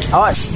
Awas.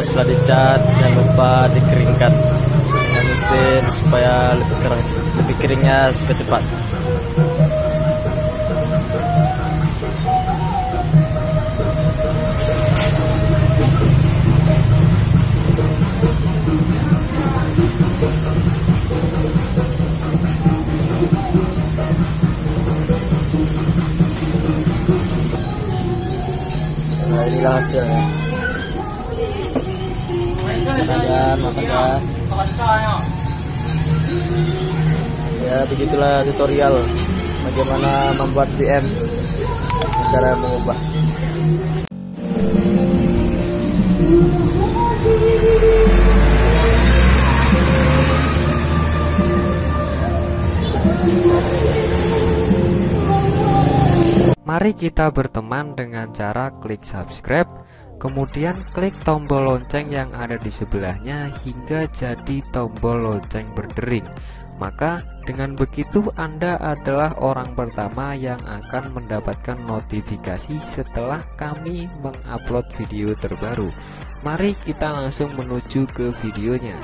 Setelah dicat, jangan lupa dikeringkan dengan mesin supaya lebih keringnya supaya cepat. Nah, inilah hasilnya. Makan. Ya, begitulah tutorial bagaimana membuat BM, cara mengubah. Mari kita berteman dengan cara klik subscribe, kemudian klik tombol lonceng yang ada di sebelahnya hingga jadi tombol lonceng berdering. Maka dengan begitu Anda adalah orang pertama yang akan mendapatkan notifikasi setelah kami mengupload video terbaru. Mari kita langsung menuju ke videonya.